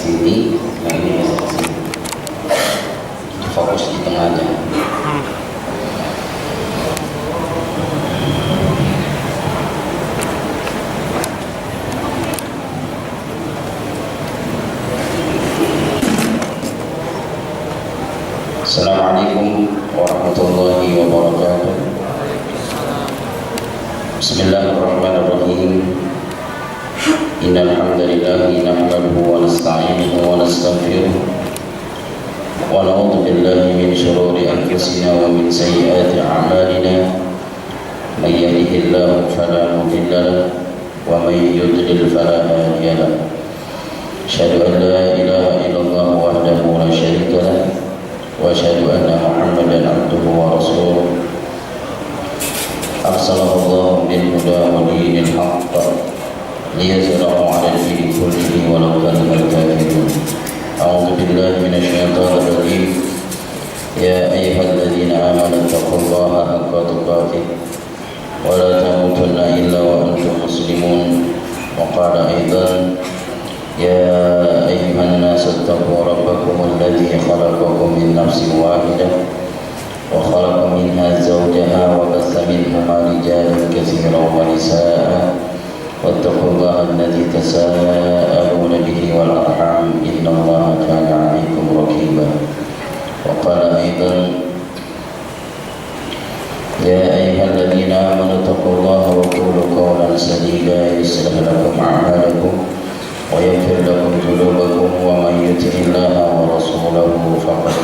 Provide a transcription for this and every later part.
sini, yang ini geser ke sini. Fokus di tengahnya. Assalamualaikum warahmatullahi wabarakatuh. Bismillahirrahmanirrahim. Innal hamdalillah nahmaduhu wa nasta'inuhu wa nastaghfiruh wa na'udzu billahi min shururi anfusina wa min sayyiati a'malina. May yahdihillahu fala mudilla lahu wa may yudlil fala hadiya lahu. Asyhadu an la ilaha illallah wahdahu la syarika lahu wa asyhadu anna Muhammadan abduhu wa rasuluh. Arsalahu Allah bil huda wa dinil haqq liyuzhirahu 'ala ad-dini kullihi walau karihal kafirun. A'udzu billahi minasy syaithanir rajim. Ya ayyuhalladzina amanu taqullaha haqqa tuqatih wa la tamutunna illa wa antum muslimun. Wa qala aidan يا أيها الناس اتقوا ربكم الذي خلقكم من نفس واحدة وخلق منها زوجها وبث منهما رجالا كثيرا ونساء واتقوا الله الذي تساءلون به والأرحام إن الله كان عليكم رقيبا. وقال أيضا يا أيها الذين آمنوا اتقوا الله وقولوا قولا سديدا يصلح لكم أعمالكم ويغفر لكم ذنوبكم ومن يطع الله ورسوله فقد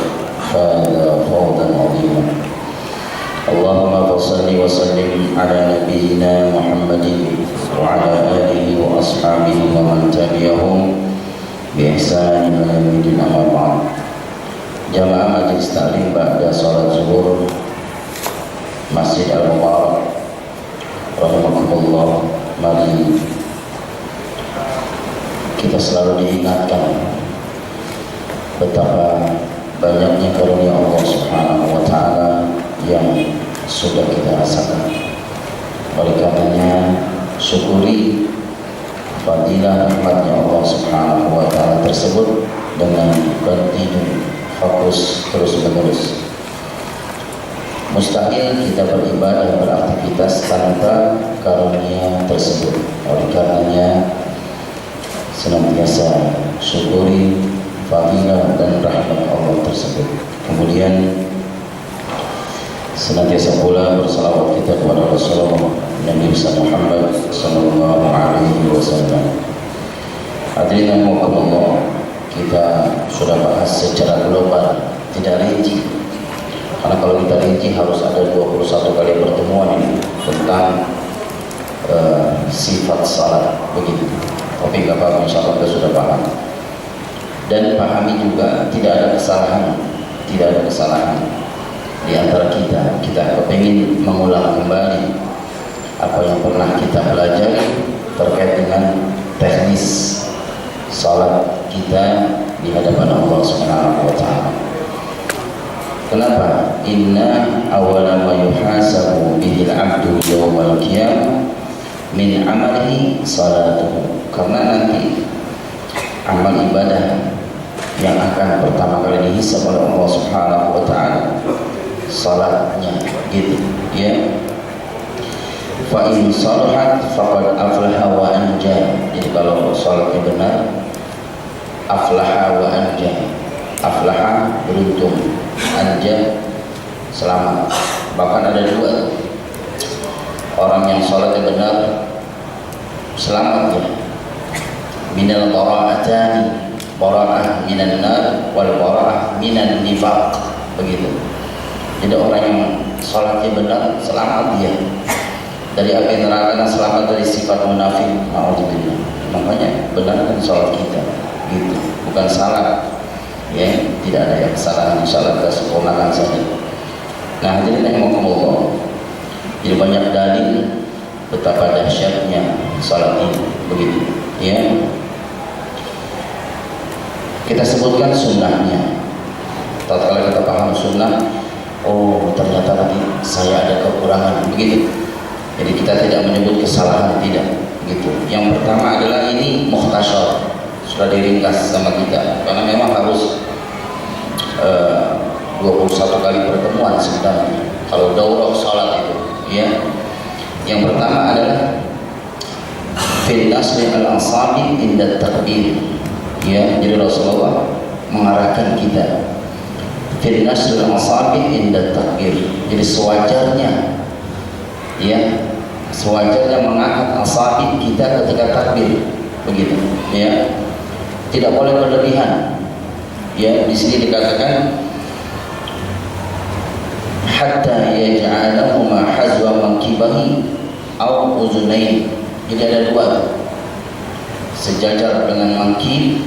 فاز فوزا عظيما. اللهم صل وسلم على نبينا محمد وعلى آله وأصحابه ومن تبعهم بإحسان إلى يوم الدين. أما بعد. Jamaah Majelis Taklim ba'da salat zuhur Masjid Al-Mubarak rahimakumullah, mari kita selalu diingatkan betapa banyaknya karunia Allah Subhanahu wa taala yang sudah kita rasakan. Oleh karenanya syukuri fadilah nikmatnya Allah Subhanahu wa taala tersebut dengan kontinu fokus terus menerus. Mustahil kita beribadah beraktivitas tanpa karunia tersebut. Oleh karenanya senantiasa syukuri fadilah dan rahmat Allah tersebut. Kemudian senantiasa pula bersalawat kita kepada Rasulullah Nabi Muhammad sallallahu alaihi wasallam. Hadirin rahimakumullah, kita sudah bahas secara global, tidak rinci. Karena kalau kita rinci harus ada 21 kali pertemuan ini tentang sifat salat begitu. Tapi nggak apa-apa, insya Allah kita sudah paham. Dan pahami juga tidak ada kesalahan di antara kita. Kita kepingin mengulang kembali apa yang pernah kita pelajari terkait dengan teknis salat kita di hadapan Allah Subhanahu wa taala. Kenapa? Inna awwala ma yuhasabu bihi al-'abdu yawmal qiyamah min amalihi salatuhu. Karena nanti amal ibadah yang akan pertama kali dihisab oleh Allah Subhanahu wa taala salatnya, gitu ya. Fa in salahat faqad aflaha wa anja. Jadi kalau salatnya benar, aflaha wa anja. Aflaha beruntung, anja selamat. Bahkan ada dua, orang yang salatnya benar selamat ya. Minal bara'atani, bara'ah minan nar wal bara'ah minan nifaq, begitu. Jadi orang yang salatnya benar selamat dia dari api neraka dan selamat dari sifat munafik. Alhamdulillah. Makanya benarkan salat kita, gitu. Bukan salah ya, tidak ada yang kesalahan, insyaallah kita sempurnakan saja. Nah, hadirin rahimakumullah, jadi banyak dalil betapa dahsyatnya salat ini, begitu ya. Kita sebutkan sunnahnya. Tatkala kita paham sunnah, oh ternyata lagi saya ada kekurangan, begitu. Jadi kita tidak menyebut kesalahan, tidak, gitu. Yang pertama adalah ini mukhtasar, sudah diringkas sama kita, karena memang harus 21 kali pertemuan sebenarnya kalau daurah salat itu, ya. Yang pertama adalah fil nasri al-asabi inda takbir, ya. Jadi Rasulullah mengarahkan kita fil nasri al-asabi inda takbir, jadi sewajarnya, ya, sewajarnya mengangkat asabi kita ketika takbir, begitu, ya. Tidak boleh berlebihan, ya. Di sini dikatakan hatta yaj'alahuma hazwa mankibahi aw uzunain. Jadi ada dua, sejajar dengan mankib,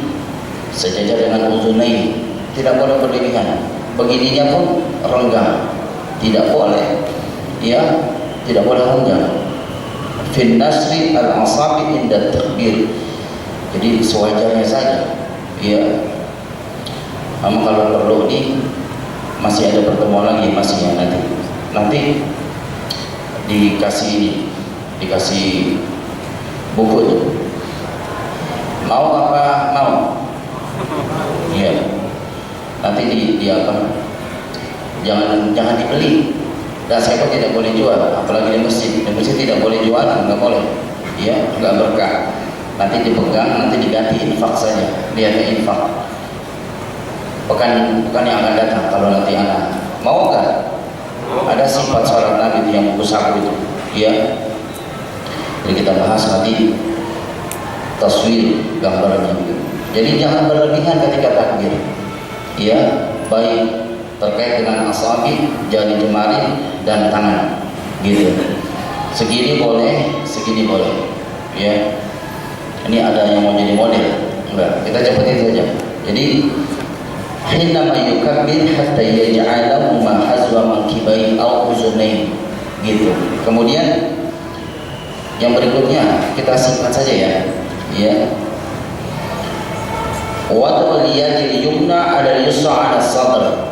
sejajar dengan uzunain. Tidak boleh berlebihan. Begininya pun renggang, tidak boleh, ya, tidak boleh renggang. Fin nasri al-asabi inda takbir, jadi sewajarnya saja, ya. Kamu kalau perlu ini masih ada pertemuan lagi, masih ya, nanti dikasih buku itu. Mau apa mau? Ya, nanti di apa? Jangan dibeli. Dan saya pun tidak boleh jual, apalagi di masjid. Di masjid tidak boleh jualan, nggak boleh, ya, nggak berkah. Nanti dipegang, nanti diganti infak saja. Lihatnya infak. Pekan yang akan datang, kalau nanti anak mau nggak? Ada sifat sholat Nabi yang buku saku itu, ya. Jadi kita bahas nanti taswir gambarnya. Jadi jangan berlebihan ketika takbir, ya, baik terkait dengan asabi, jari jemari dan tangan, gitu. Segini boleh, ya. Ini ada yang mau jadi model, enggak? Kita cepetin saja. Jadi hinama yukabbir hatta yaj'alahu ma hazwa mankibai aw uzunain, gitu. Kemudian yang berikutnya kita singkat saja, ya. Wad'ul yadil yumna 'ala al-yusra 'ala sadr.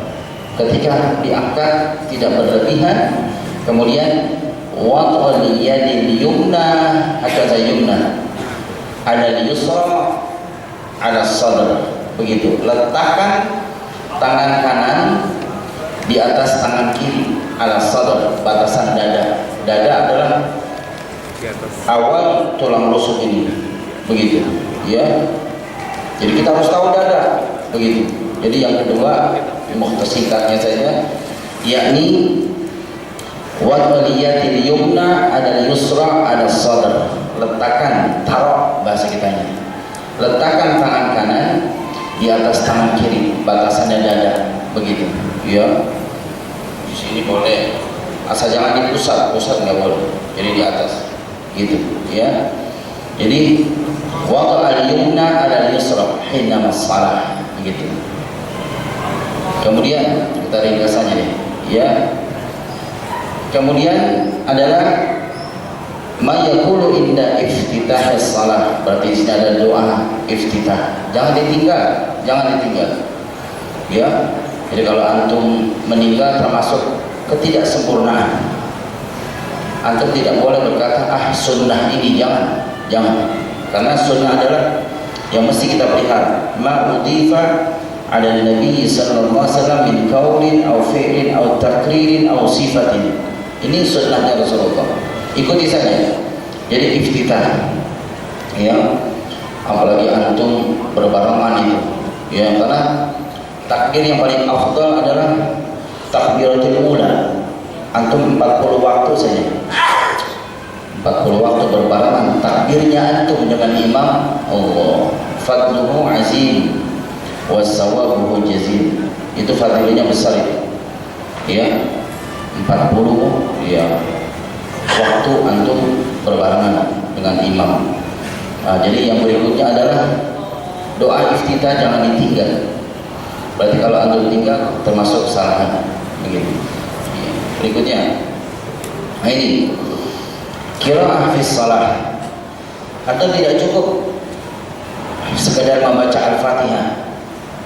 Ketika diangkat tidak berlebihan. Kemudian wad'ul yadil yumna hakaza yumna 'ala al-yusra 'ala sadr. Begitu. Letakkan tangan kanan di atas tangan kiri, ala sadr, batasan dada. Dada adalah awal tulang rusuk ini, begitu, ya. Jadi kita harus tahu dada, begitu. Jadi yang kedua, mukhtasarnya saja, yakni wad'ul yadil yumna 'ala yusra 'ala sadr. Letakkan, taruh bahasa kitanya. Letakkan tangan kanan di atas tangan kiri, batasannya dada, begitu, ya. Di sini boleh, asal jangan di pusat nggak boleh. Jadi di atas, gitu, ya. Jadi wad'ul al-yumna 'ala al-yusra hina as-salah, begitu. Kemudian kita ringkasannya nih, ya. Kemudian adalah ma yaqulu inda iftitah as-salah. Berarti di sini ada doa iftitah. Jangan ditinggal, ya. Jadi kalau antum meninggal termasuk ketidaksempurnaan. Antum tidak boleh berkata sunnah ini, jangan. Karena sunnah adalah yang mesti kita pelihara. Ma udhifa 'ala Nabi sallallahu alaihi wasallam min qaulin aw fi'lin aw takririn aw sifatin. Ini sunnahnya Rasulullah. Ikuti saja. Jadi iftitah, ya. Apalagi antum berbarengan itu, ya. Karena takbir yang paling afdal adalah takbiratul ula. Antum 40 waktu saja, 40 waktu berbarengan takbirnya antum dengan imam. Allah fadluhu azim wasawabuhu jazil. Itu fadilnya besar itu, ya. 40, ya, waktu antum berbarengan dengan imam. Nah, jadi yang berikutnya adalah doa iftitah, jangan ditinggal. Berarti kalau antum tinggal termasuk kesalahan, begitu. Berikutnya, nah ini qiraah fi shalah. Atau tidak cukup sekedar membaca Al-Fatihah,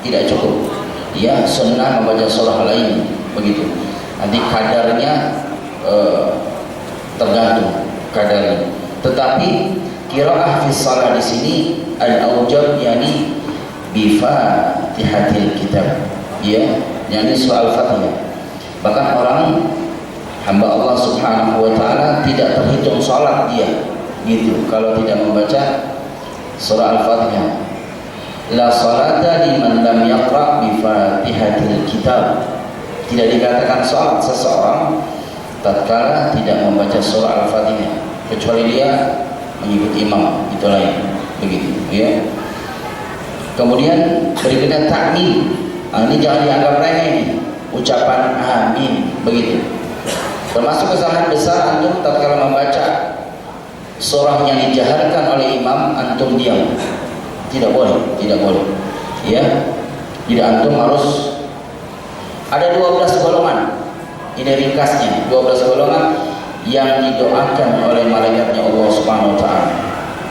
tidak cukup. Ya, sunnah membaca surah lain, begitu. Nanti kadarnya tergantung kadarnya. Tetapi qiraah fi shalah di sini al-aujab yani bi Fatihatil kitab, ya, yani surah Al-Fatihah. Bahkan orang hamba Allah Subhanahu wa taala tidak terhitung salat dia gitu kalau tidak membaca surah Al-Fatihah. La salata liman lam yaqra bi Fatihatil kitab. Tidak dikatakan salat seseorang tatkala tidak membaca surah Al-Fatihah, kecuali dia mengikuti imam, itu lain, begitu, ya. Kemudian berikutnya takmin. Ini jangan dianggap remeh ini, ucapan amin, begitu. Termasuk kesalahan besar antum tatkala membaca surah yang dijaharkan oleh imam, antum diam. Tidak boleh, tidak boleh, ya. Tidak, antum harus ada 12 golongan. Ini ringkasnya, 12 golongan yang didoakan oleh malaikatnya Allah Subhanahu wa taala.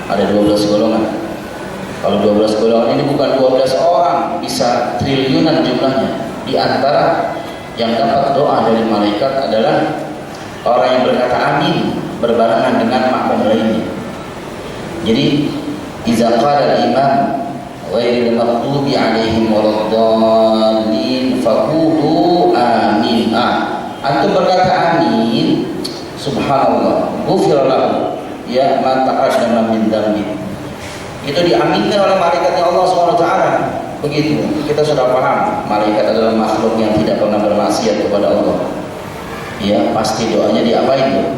Ada 12 golongan. Kalau 12 golongan ini bukan 12 orang, bisa triliunan jumlahnya. Di antara yang dapat doa dari malaikat adalah orang yang berkata amin berbarengan dengan makmum lainnya. Jadi iza qala al-imam ghairil maghdubi 'alaihim waladdallin faqulu amin. Antum berkata amin, subhanallah, ghufira lahu ya ma taqaddama min dzambi. Itu diaminkan oleh malaikatnya Allah Subhanahu wa taala. Begitu. Kita sudah paham, malaikat adalah makhluk yang tidak pernah bermaksiat kepada Allah. Ya, pasti doanya diapain tuh?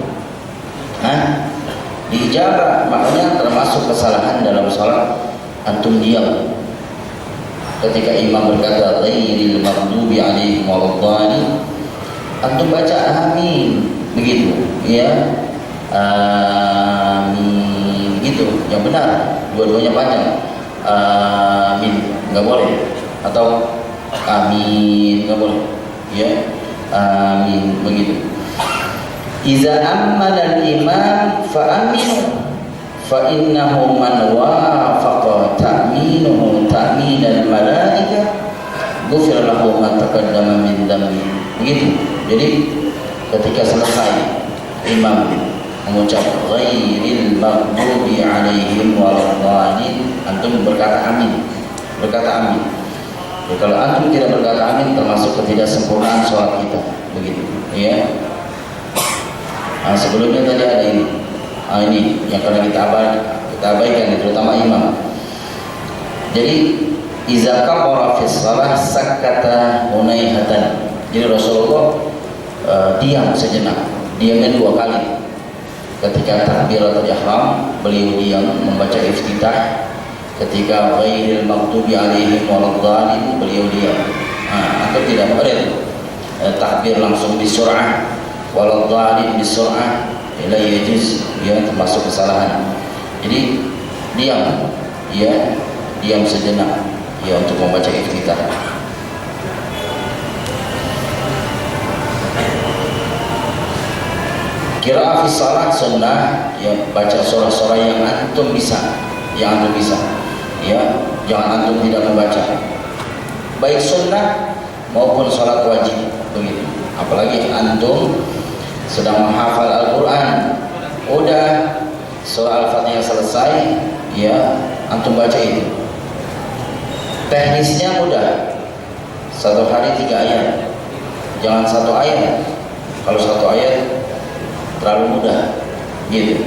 Diijabah. Makanya termasuk kesalahan dalam salat antum diam. Ketika imam berkata ghairil maghdubi 'alaihim waladdallin, antum baca amin, begitu, ya. Amin, gitu. Yang benar, dua-duanya panjang. Amin, nggak boleh. Atau amin, nggak boleh, ya. Amin, begitu. Iza ammana al-imam fa'aminu fa innahu man wafaqa ta'minuhu ta'min al-malaika ghufira lahu ma taqaddama min dhanbi. Begitu. Jadi ketika selesai imam mengucap ghairil maghdubi 'alaihim waladdallin, antum berkata amin. Berkata amin. Ya, kalau antum tidak berkata amin termasuk ketidaksempurnaan sholat kita, begitu, ya. Sebelumnya tadi ada ini. Ini yang karena kita abaikan, terutama imam. Jadi iza qabara fi shalah sakata hunaihatan. Jadi Rasulullah diam sejenak, diamnya 2 kali. Ketika takbiratul ihram beliau diam membaca iftitah. Ketika ghairil maghdubi 'alaihim waladdallin beliau diam. Atau tidak boleh takbir langsung bisur'ah, waladdallin bisur'ah, la yajuz, ya, termasuk kesalahan. Jadi diam, ya, diam sejenak, ya, untuk membaca iftitah. Qiraah fi shalah sunnah, ya, baca surah-surah yang antum bisa, yang antum bisa, ya, jangan antum tidak membaca, baik sunnah maupun salat wajib, begitu. Apalagi antum sedang menghafal Al-Quran, udah surah Al-Fatihah selesai, ya, antum baca itu. Teknisnya mudah, 1 hari 3 ayat, jangan 1 ayat. Kalau 1 ayat terlalu mudah, gitu.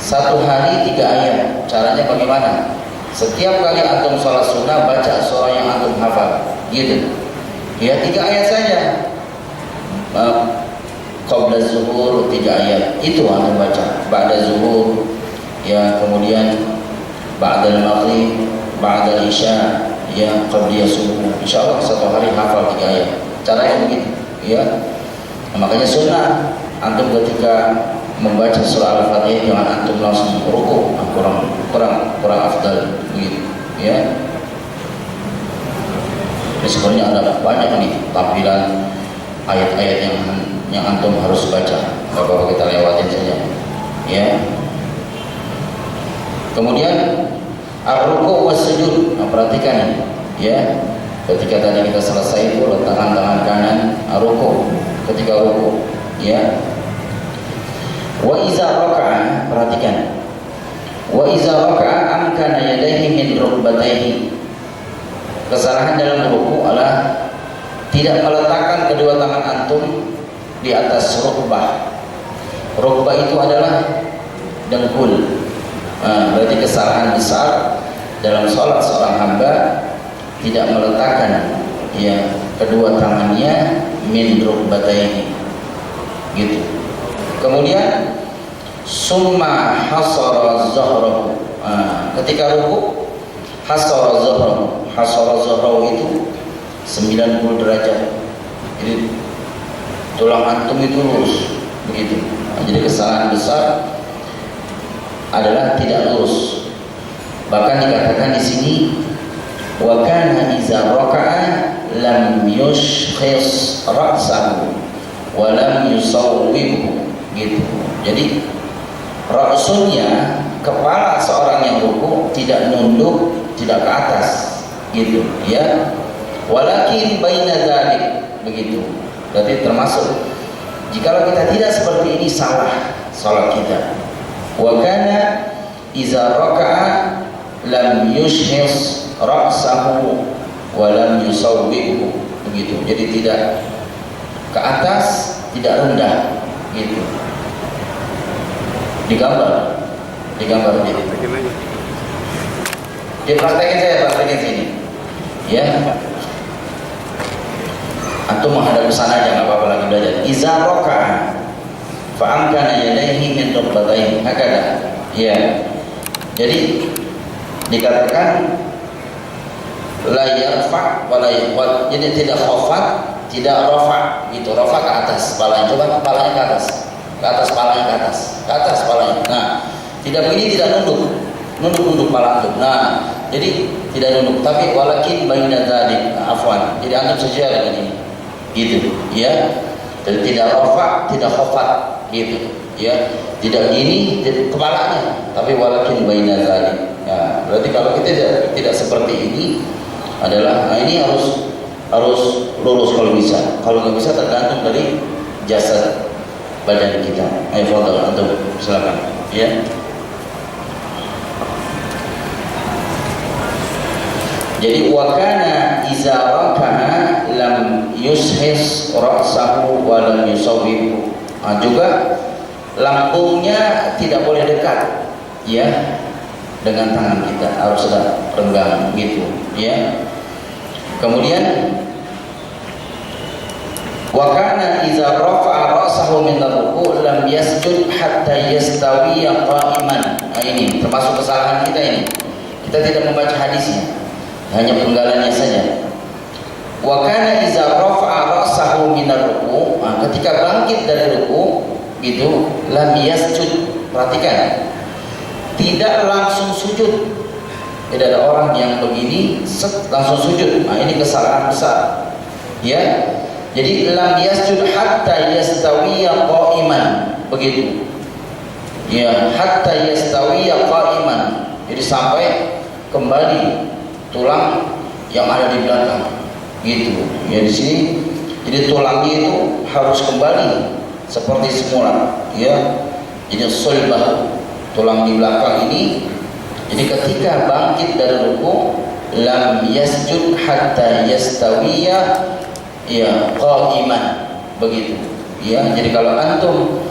1 hari 3 ayat. Caranya bagaimana? Setiap kali antum sholat sunnah baca surah yang antum hafal, gitu. Ya, 3 ayat saja. Qabla zuhur 3 ayat, itu antum baca. Ba'da zuhur, ya, kemudian ba'da maghrib, ba'da isya, ya, qabla subuh. Insyaallah 1 hari hafal 3 ayat. Caranya begitu, ya. Makanya sunnah antum ketika membaca surah Al-Fatihah jangan antum langsung ruku, kurang afdal, begitu, ya. Sebenarnya ada banyak nih tampilan ayat-ayat yang antum harus baca. Gak apa-apa, kita lewatin saja, ya. Kemudian ar-ruku' was sujud. Perhatikan, ya. Ketika tadi kita selesai itu letakkan tangan kanan ruku, ketika ruku, ya. Wa iza raka'a, perhatikan. Wa iza raka'a amkana yadayhi min rukbatayhi. Kesalahan dalam ruku adalah tidak meletakkan kedua tangan antum di atas rukbah. Rukbah itu adalah dengkul. Berarti kesalahan besar dalam sholat seorang hamba tidak meletakkan ya kedua tangannya min rukbatayhi gitu. Kemudian summa hasara zahrahu. Ketika ruku hasara zahrahu. Hasara zahrahu itu 90 derajat. Jadi tulang antum itu lurus begitu. Jadi kesalahan besar adalah tidak lurus. Bahkan dikatakan di sini wa kana iza raka'a lam yushkhis ra'sahu wa lam yusawwibhu gitu. Jadi ra'sunya, kepala seorang yang ruku tidak nunduk, tidak ke atas gitu ya. Walakin baina dzalik begitu. Berarti termasuk jikalau kita tidak seperti ini salah salat kita. Wa kana iza raka'a lam yushkhis ra'sahu wa lam yusawwibhu begitu. Jadi tidak ke atas, tidak rendah gitu. Digambar dia. Dia praktekin sini. Ya. Antum menghadap ke sana aja, nggak apa-apa lagi belajar. Iza raka'a fa amkana yadayhi min rukbatayhi. Hakada. Ya. Jadi dikatakan la yarfa wa la yaqad. Jadi tidak khafat, tidak rafa gitu. Rafa ke atas kepalanya. Coba kepalanya ke atas. Ke atas kepalanya ke atas. Ke atas kepalanya. Nah, tidak begini, tidak nunduk. Nunduk kepala antum. Nah, jadi tidak nunduk, tapi walakin baina dzalik. Afwan. Jadi antum sejajar dengan ini. Gitu, ya. Jadi tidak rafa, tidak khafat gitu. Ya. Tidak gini kepalanya, tapi walakin baina dzalik. Nah, berarti kalau kita tidak seperti ini adalah ini harus lurus kalau bisa. Kalau nggak bisa tergantung dari jasad badan kita. Ayo fadhal antum, silakan. Ya. Jadi wakana iza raka'a lam yushis ra'sahu wa lam yusawwibhu. Juga lambungnya tidak boleh dekat ya dengan tangan kita, harus sedang renggang gitu ya. Kemudian wakana iza rafa'a ra'sahu min ar-ruku' lam yasjud hatta yastawiya qa'iman. Nah, ini termasuk kesalahan kita ini. Kita tidak membaca hadisnya, hanya penggalannya saja. Wa kana iza rafa'a ra'sahu min ar-ruku', ketika bangkit dari ruku gitu, lam yasjud. Perhatikan, tidak langsung sujud. Tidak ada orang yang begini langsung sujud. Nah, ini kesalahan besar. Ya. Jadi lam yasjud hatta yastawiya qa'iman. Begitu. Ya, hatta yastawiya qa'iman. Jadi sampai kembali tulang yang ada di belakang gitu ya. Di sini jadi tulangnya itu harus kembali seperti semula ya. Jadi sulbah, tulang di belakang ini. Jadi ketika bangkit dari ruku lam yasjud hatta yastawiya ya qa'iman begitu ya. Jadi kalau antum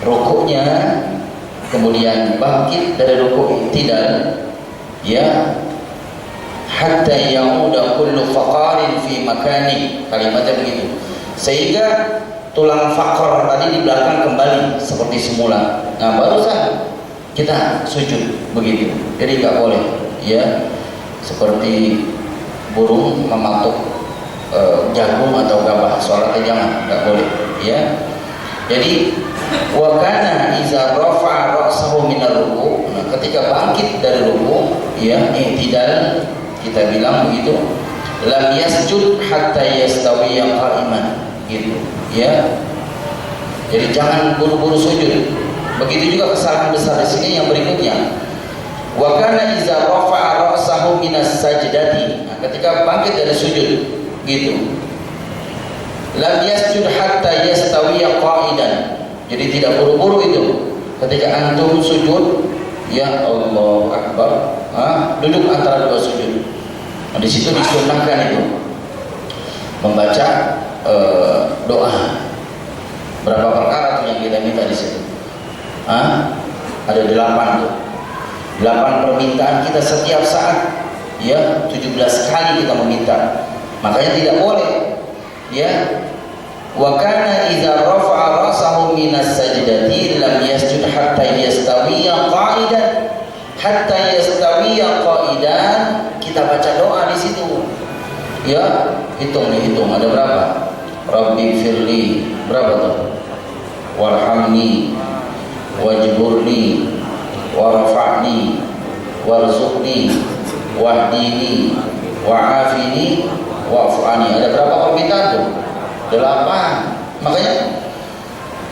rukunya kemudian bangkit dari ruku tidak ya, hatta yauda kullu faqarin fi makani, kalimatnya begitu, sehingga tulang fakor tadi di belakang kembali seperti semula. Nah, barusan kita sujud begitu. Jadi nggak boleh ya seperti burung mematuk jagung atau gabah, sholatnya jangan, nggak boleh ya. Jadi wa kana iza rafa'a ra'sahu min ar-ruku', ketika bangkit dari ruku ya, i'tidal kita bilang begitu, lam yasjud hatta yastawiya qa'iman gitu ya. Jadi jangan buru-buru sujud. Begitu juga kesalahan besar di sini yang berikutnya. Wa kana iza rafa'a ra'sahu minas sajdati, ketika bangkit dari sujud gitu, lam yasjud hatta yastawiya qa'idan. Jadi tidak buru-buru itu. Ketika antum sujud ya Allahu Akbar, duduk antara dua sujud. Nah, di situ disunnahkan itu membaca doa. Berapa perkara tuh yang kita minta di situ? Ada 8 tuh. 8 permintaan kita setiap saat, ya 17 kali kita meminta. Makanya tidak boleh, ya. Wa kana idza rafa'a rasahu minas sajdati lam yasjud hatta yastawiya qa'idan. Hatta yastawiya qa'idan, kita baca doa di situ. Ya, hitung ada berapa? Rabbi firli, berapa tuh? Warhamni wajburni warfa'ni warzuqni wahdini wa'afini wa'fu'ani. Ada berapa permintaan tuh? 8. Makanya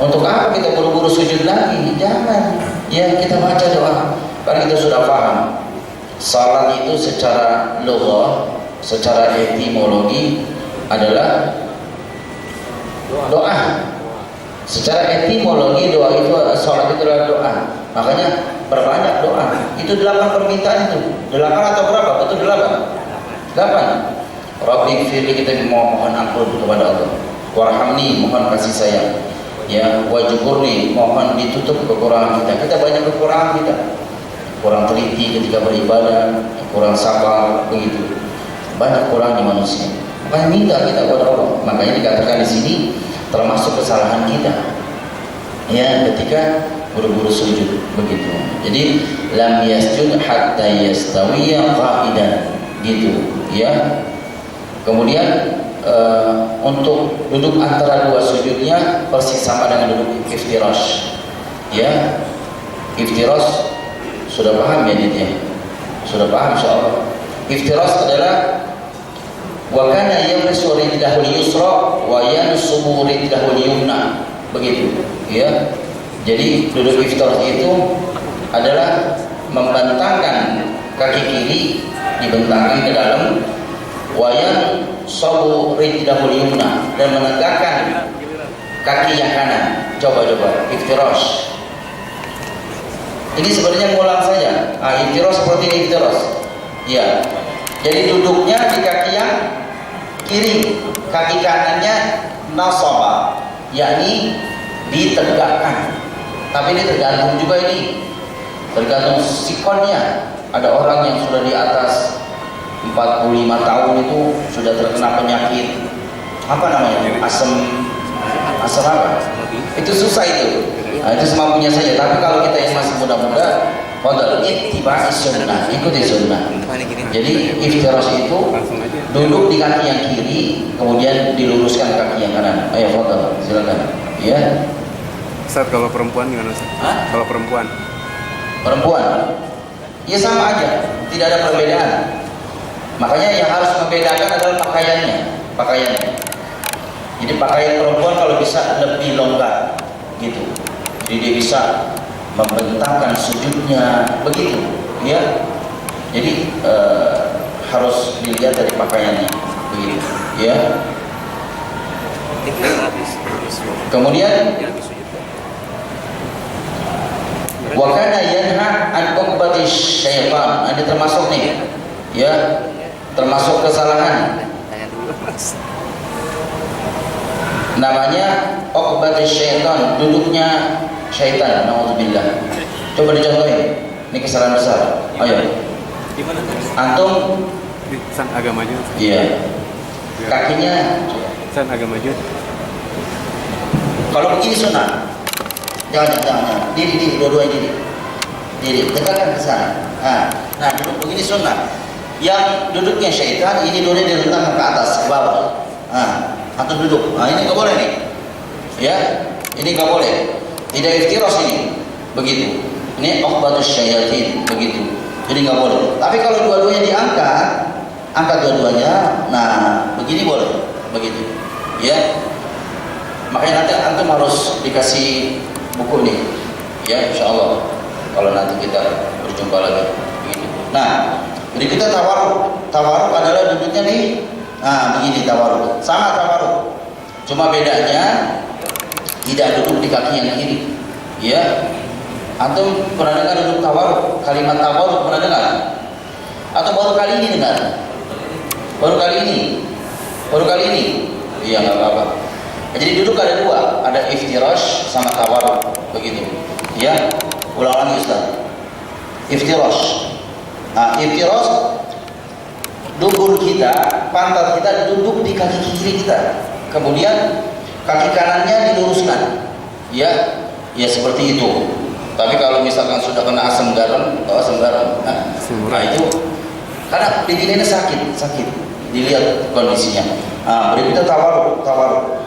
untuk apa kita buru-buru sujud lagi? Jangan. Ya, kita baca doa. Kan kita sudah paham salat itu secara lughah, secara etimologi adalah doa. Secara etimologi doa itu, salat itu adalah doa. Makanya perbanyak doa. Itu 8 permintaan itu. 8 atau berapa? Betul 8. Rabbi firli, kita mohon ampun kepada Allah. Warhamni, mohon kasih sayang. Ya, wajburni, mohon ditutup kekurangan kita. Kita banyak kekurangan kita. Kurang teliti ketika beribadah, kurang sabar, begitu. Banyak kurang di manusia. Makanya minta kita kepada Allah. Makanya dikatakan di sini termasuk kesalahan kita. Ya, ketika buru-buru sujud, begitu. Jadi lam yasjud hatta yastawiya qa'idan, gitu, ya. Kemudian untuk duduk antara dua sujudnya persis sama dengan duduk iftirash. Ya, iftirash sudah paham ya dia? Sudah paham insyaallah. Iftirash adalah wa kana yamsu rijlahu al-yusra wa yansubu rijlahu al-yumna. Begitu, ya. Jadi duduk iftirash itu adalah membentangkan kaki kiri, dibentangkan ke dalam, wayan sabu rijlahul yumna, dan menegakkan kaki yang kanan. Coba iftirash. Ini sebenarnya ngulang saja. Iftirash seperti ini, iftirash. Ya. Jadi duduknya di kaki yang kiri, kaki kanannya nasaba, yakni ditegakkan. Tapi ini tergantung juga, ini tergantung sikonnya. Ada orang yang sudah di atas 45 tahun itu sudah terkena penyakit apa namanya, asam apa, itu susah itu. Nah, itu semampunya saja. Tapi kalau kita yang masih muda-muda, fadhal ittiba'i sunnah, ikuti sunnah. Jadi iftirash itu duduk di kaki yang kiri, kemudian diluruskan kaki yang kanan. Ayo fadhal, silakan. Ya. Ustaz, kalau perempuan gimana Ustaz? Kalau perempuan? Ya sama aja, tidak ada perbedaan. Makanya yang harus membedakan adalah pakaiannya. Jadi pakaian perempuan kalau bisa lebih longgar, gitu. Jadi dia bisa membentangkan sujudnya, begitu, ya. Jadi harus dilihat dari pakaiannya, begitu, ya. Kemudian wa kana yanha an uqbati syaitan. Ini termasuk nih, ya, termasuk kesalahan. Namanya uqbati syaitan, duduknya syaitan, naudzubillah. Coba dicontohin. Ini kesalahan besar. Ayo. Antum San agak maju. Iya. Kakinya San agak maju. kalau begini sunnah. Jangan. Diri, dua-duanya diri. Tegakkan ke sana. Nah, duduk begini sunnah. Yang duduknya syaitan, ini duduknya direntangkan ke atas, ke bawah. Atau duduk. Ini nggak boleh nih. Ya, ini nggak boleh. Tidak iftirash ini. Begitu. Ini uqbatus syayatin, begitu. Jadi nggak boleh. Tapi kalau dua-duanya angkat dua-duanya. Nah, begini boleh. Begitu. Ya. Makanya nanti antum harus dikasih buku nih, ya, insyaallah. Kalau nanti kita berjumpa lagi, begitu. Nah, berikutnya tawarruk adalah duduknya nih. Begini tawarruk, sama tawarruk. Cuma bedanya tidak duduk di kaki yang kiri, ya. Antum pernah dengar duduk tawaruk? Kalimat tawaruk pernah dengar? Atau baru kali ini dengar? Baru kali ini? Baru kali ini? Iya, nggak apa-apa. Jadi duduk ada dua, ada iftirash sama tawaruk, begitu. Ya, ulang lagi Ustaz. Iftirash. Nah, iftirash, dubur kita, pantat kita duduk di kaki kiri kita. Kemudian kaki kanannya diluruskan. Ya, ya seperti itu. Tapi kalau misalkan sudah kena asam garam, nah itu karena begini sakit, dilihat kondisinya. Nah, berikutnya tawaruk.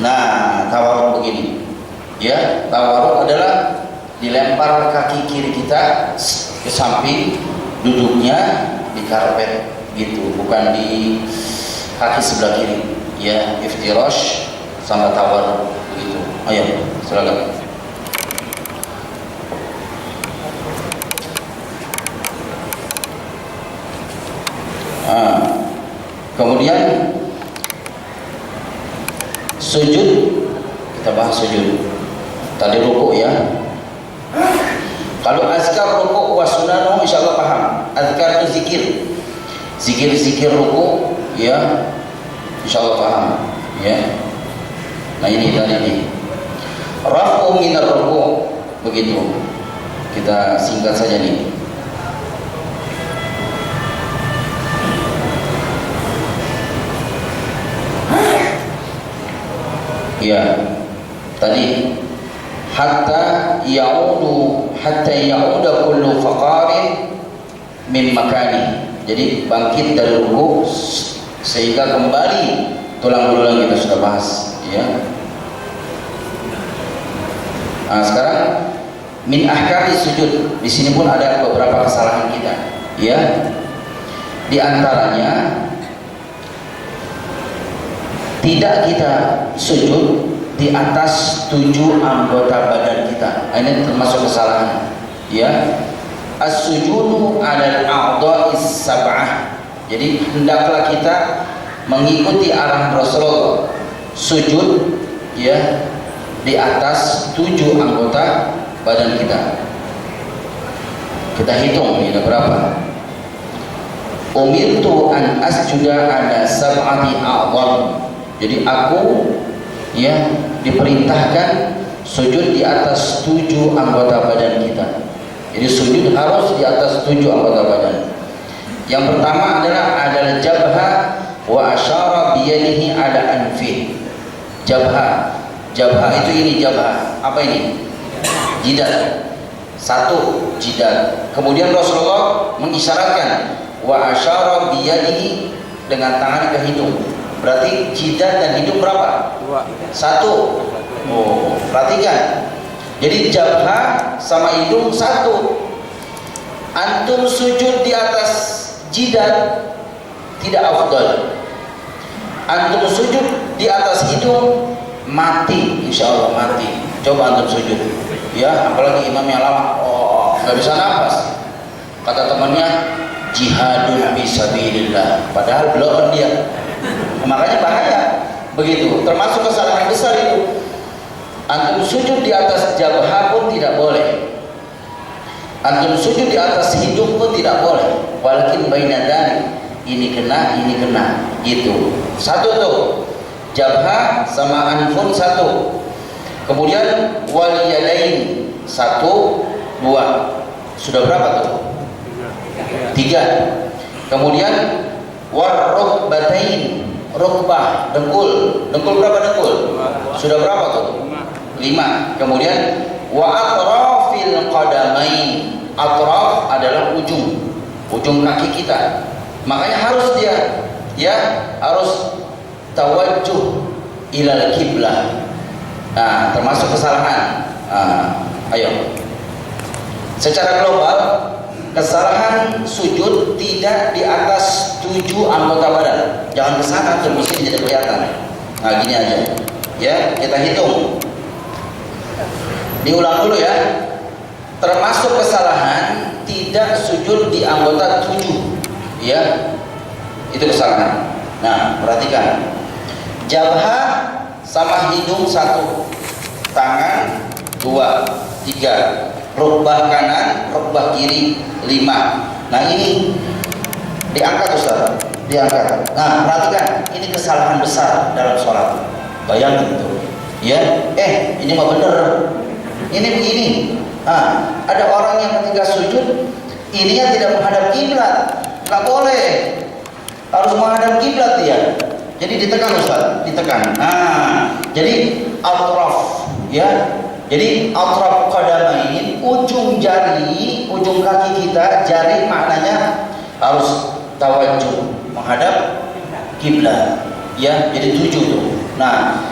Nah, tawaruk begini, ya, tawaruk adalah dilempar kaki kiri kita ke samping, duduknya di karpet, gitu, bukan di kaki sebelah kiri. Ya, iftirash sama tawaruk, begitu. Ayo, silakan. Kemudian sujud, kita bahas sujud. Tadi ruku ya. Kalau azkar ruku wa sunanu insyaallah paham. Azkar itu zikir ruku ya, insyaallah paham ya. Nah ini tadi nih. Rafu minar ruku, begitu. Kita singkat saja nih. Ya, tadi hatta ya'uda kullu faqarin min makani. Jadi bangkit dari ruku sehingga kembali tulang belulang kita sudah bahas, ya. Nah, sekarang min ahkami sujud. Di sini pun ada beberapa kesalahan kita, ya. Di antaranya tidak kita sujud di atas 7 anggota badan kita. Ini termasuk kesalahan, ya. As-sujudu 'alal a'dha'is sab'ah. Jadi hendaklah kita mengikuti arahan Rasulullah, sujud ya di atas 7 anggota badan kita. Kita hitung ini ada berapa. Umirtu an asjuda ala sab'ati a'dham. Jadi aku ya diperintahkan sujud di atas 7 anggota badan kita. Jadi sujud harus di atas 7 anggota badan. Yang pertama adalah jabha wa asyara biyadihi ala anfi. Jabha itu ini jabha. Apa ini? Jidat. Satu jidat. Kemudian Rasulullah mengisyaratkan wa asyara biyadihi dengan tangan ke hidung. Berarti jidat dan hidung berapa? 1. Oh, perhatikan. Jadi jabha sama hidung 1. Antum sujud di atas jidat tidak afdal. Antum sujud di atas hidung mati, insya Allah mati. Coba antum sujud, ya, apalagi imam yang lama, nggak bisa nafas. Kata temannya, jihadun fisabilillah, padahal belum dia. Makanya bahaya, begitu. Termasuk kesalahan besar itu. Antum sujud di atas jabha pun tidak boleh. Antum sujud di atas hidung pun tidak boleh. Walakin baina dzalik, ini kena, gitu. 1 tuh. Jabha sama anfun 1. Kemudian wal yadain 1, 2. Sudah berapa tuh? 3. Kemudian war rukbatain, rukbah, dengkul berapa dengkul? Sudah berapa tuh? 5. Kemudian wa atrafil qadamain. Atraf adalah ujung kaki kita. Makanya harus dia ya harus tawajjuh ilal kiblah. Nah, termasuk kesalahan. Ayo. Secara global, kesalahan sujud tidak di atas 7 anggota badan. Jangan kesana tuh, di sini jadi kelihatan. Nah, gini aja. Ya, kita hitung. Diulang dulu ya. Termasuk kesalahan tidak sujud di anggota 7. Ya. Itu kesalahan. Nah, perhatikan. Jabha sama hidung 1, tangan 2, 3. Rukbah kanan, rukbah kiri 5. Nah ini diangkat Ustaz, diangkat. Nah perhatikan, ini kesalahan besar dalam sholat. Bayangin itu, ya. Ini mah bener. Ini begini. Nah, ada orang yang ketika sujud, ininya tidak menghadap kiblat, nggak boleh. Harus menghadap kiblat dia. Jadi ditekan Ustaz, ditekan. Nah, jadi atraf, ya. Jadi atraf qadamain, ujung jari, ujung kaki kita, jari maknanya harus tawajuh menghadap kiblat, ya. Jadi 7 tuh. Nah,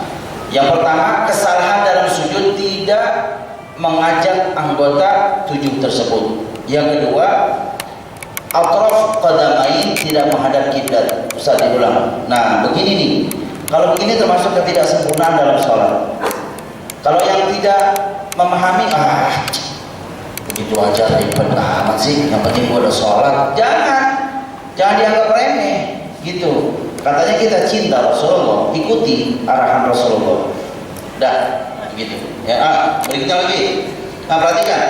yang pertama kesalahan dalam sujud tidak mengajak anggota 7 tersebut. Yang kedua, atraf qadamain tidak menghadap kiblat. Ustaz diulang. Nah, begini nih. Kalau begini termasuk ketidaksempurnaan dalam sholat. Kalau yang tidak memahami, begitu aja ribet amat sih, yang penting gua ada sholat. Jangan dianggap remeh, gitu. Katanya kita cinta Rasulullah, ikuti arahan Rasulullah. Dah, begitu. Ya, berikutnya lagi. Nah, perhatikan.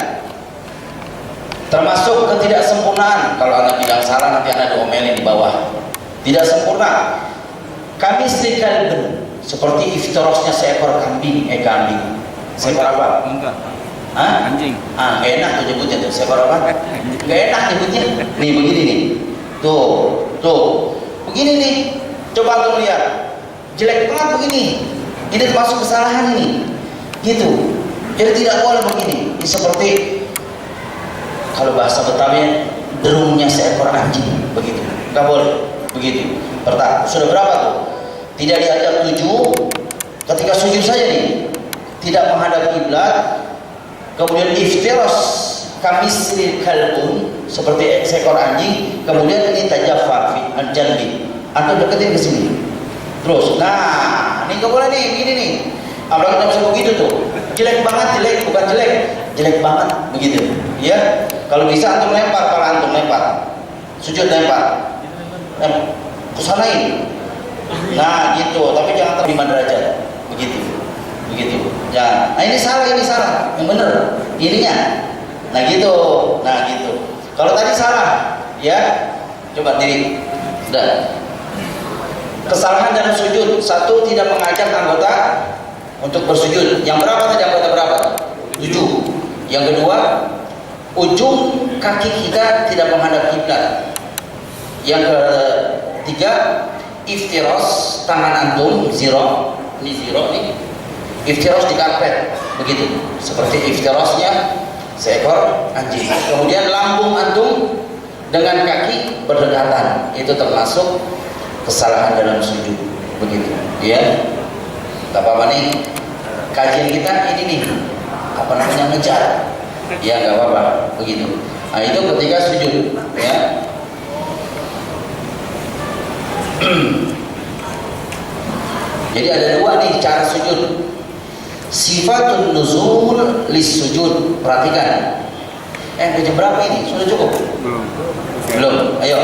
Termasuk ketidaksempurnaan. Kalau anak bilang salah nanti anak diomelin di bawah. Tidak sempurna. Kami istrikan seperti iftirosnya seekor kambing. Seekor apa? Enggak. Anjing. Enak tuh nyebutnya tuh. Seekor apa? Gak enak nyebutnya. Nih begini nih. Tuh. Begini nih. Coba tuh lihat. Jelek banget begini. Ini termasuk kesalahan ini. Gitu. Jadi tidak boleh begini. Ini seperti kalau bahasa Betawi derungnya seekor anjing. Begitu. Gak boleh. Begitu. Pertama, sudah berapa tuh? Tidak diajak 7. Ketika sujud saja nih, tidak menghadap kiblat. Kemudian iftiros kamisril kalbun, seperti seekor anjing. Kemudian ini tajaffa fi al-janbi. Anda deketin ke sini. Terus, nah, ini nggak boleh nih, begini nih. Apalagi kita bisa begitu tuh. Jelek banget, bukan jelek banget, begitu. Ya, kalau bisa antum lempar, kalau antum lempar, sujud lempar. Kesanain. Nah gitu, tapi jangan 5 derajat. Begitu. Ya, nah ini salah, yang bener ininya. Nah gitu. Kalau tadi salah, ya coba diri. Sudah. Kesalahan dalam sujud. 1, tidak mengajak anggota untuk bersujud. Yang berapa tadi anggota berapa? 7. Yang kedua, ujung kaki kita tidak menghadap kiblat. Yang ketiga, iftiros tangan antum zero nih, iftiros di karpet begitu, seperti iftirosnya seekor anjing. Kemudian lambung antum dengan kaki berdekatan, itu termasuk kesalahan dalam sujud begitu, ya. Tak apa-apa nih, kajian kita ini nih ngejar, ya nggak apa-apa begitu. Nah itu ketika sujud, ya. Jadi ada 2 nih cara sujud. Sifatun nuzul lis sujud. Perhatikan. Udah jam berapa ini? Sudah cukup? Belum. Ayo.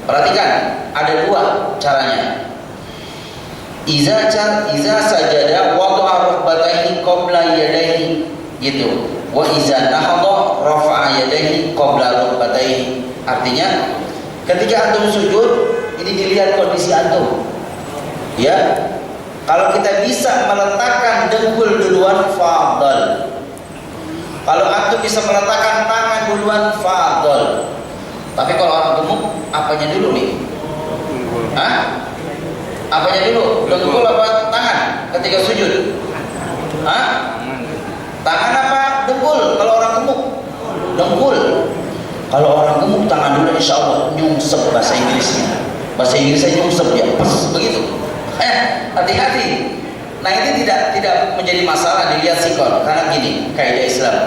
Perhatikan. Ada 2 caranya. Iza sajada wada'a rukbatayhi qabla yadayhi, gitu. Wa iza nahadha rafa'a yadayhi qabla rukbatayhi. Artinya ketika antum sujud, ini dilihat kondisi antum, ya. Kalau kita bisa meletakkan dengkul duluan, fadal. Kalau antum bisa meletakkan tangan duluan, fadal. Tapi kalau orang gemuk, apanya dulu nih? Apanya dulu? Dengkul apa tangan ketika sujud? Tangan apa dengkul? Kalau orang gemuk, dengkul. Kalau orang gemuk tangan dulu, insya Allah nyungsep bahasa Inggrisnya. Bahasa Inggrisnya nyungsep ya, pas begitu. Hati-hati. Nah ini tidak menjadi masalah dilihat sikon, karena gini kaidah Islam,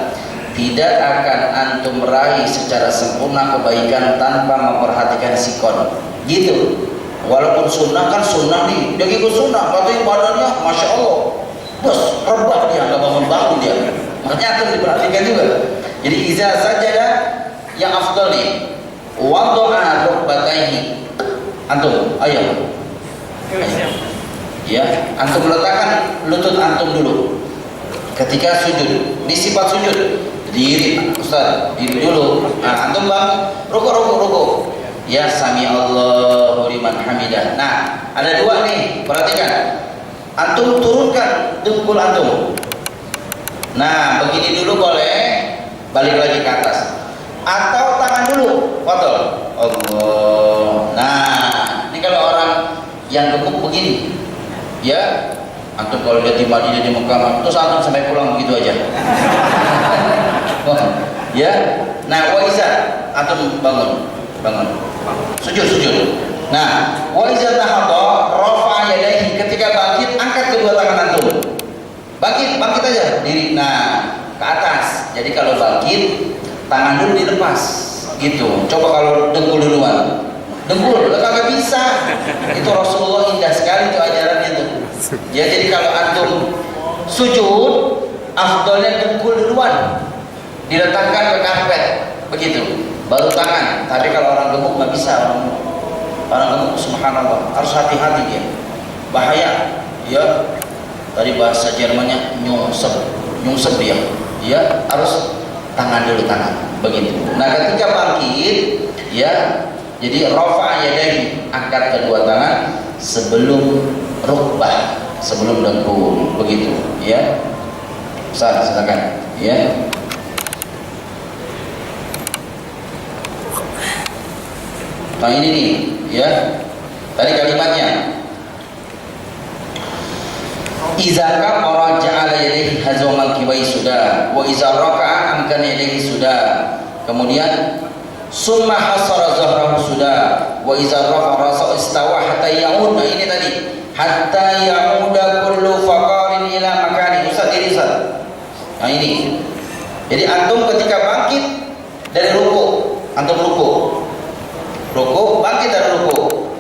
tidak akan antum meraih secara sempurna kebaikan tanpa memperhatikan sikon. Gitu. Walaupun sunnah kan sunnah nih, dia ikut sunnah, katanya badannya masya Allah, bos rebah dia, nggak bangun dia. Makanya antum diperhatikan juga. Jadi iza sajada yang afdal nih, wada'a rukbatayhi. Antum, ayo. Ya, antum letakkan lutut antum dulu. ketika sujud. Ini sifat sujud. Diri, Ustaz, diri dulu. Nah, antum bang, ruku. Ya sami Allahu liman hamidah. Nah, ada dua nih, perhatikan. Antum turunkan dengkul antum. Nah, begini dulu boleh, balik lagi ke atas. Atau tangan dulu, kotor. Allah. Nah, ini kalau orang yang gemuk begini, ya, antum kalau lihat di Madinah di Mekah, terus antum sampai pulang begitu aja. Ya, nah waiza antum bangun, sujud. Nah, waiza tahadha rafa yadayhi, ketika bangkit angkat kedua tangan antum. Bangkit aja diri. Nah, ke atas. Jadi kalau bangkit tangan dulu dilepas, gitu. Coba kalau dengkul duluan, kagak bisa. Itu Rasulullah indah sekali itu ajarannya tuh. Ya, jadi kalau antum sujud, afdolnya dengkul duluan, diletakkan ke karpet, begitu. Baru tangan. Tapi kalau orang gemuk nggak bisa. Orang gemuk, subhanallah, harus hati-hati dia. Bahaya. Ya, tadi bahasa Jermannya nyungsep dia. Ya, harus tangan dulu, begitu. Nah, ketika bangkit, ya, jadi rafa yadayhi, angkat kedua tangan sebelum rukbah, sebelum dengkul, begitu. Ya, Ustaz, silakan. Ya. Nah ini nih, ya. Tadi kalimatnya. Iza kabara ja'ala yadayhi hazamal kibai sudah, wa iza raka'a amkan yadayhi sudah. Kemudian summa hasara zahrahu sudah, wa iza rafa'a ra'sahu istawa hatta ya'ud. Nah ini tadi, hatta ya'uda kullu faqarin ila makani. Ustaz diri Ustaz. Nah ini. Jadi antum ketika bangkit dari ruku, antum ruku, bangkit dari ruku.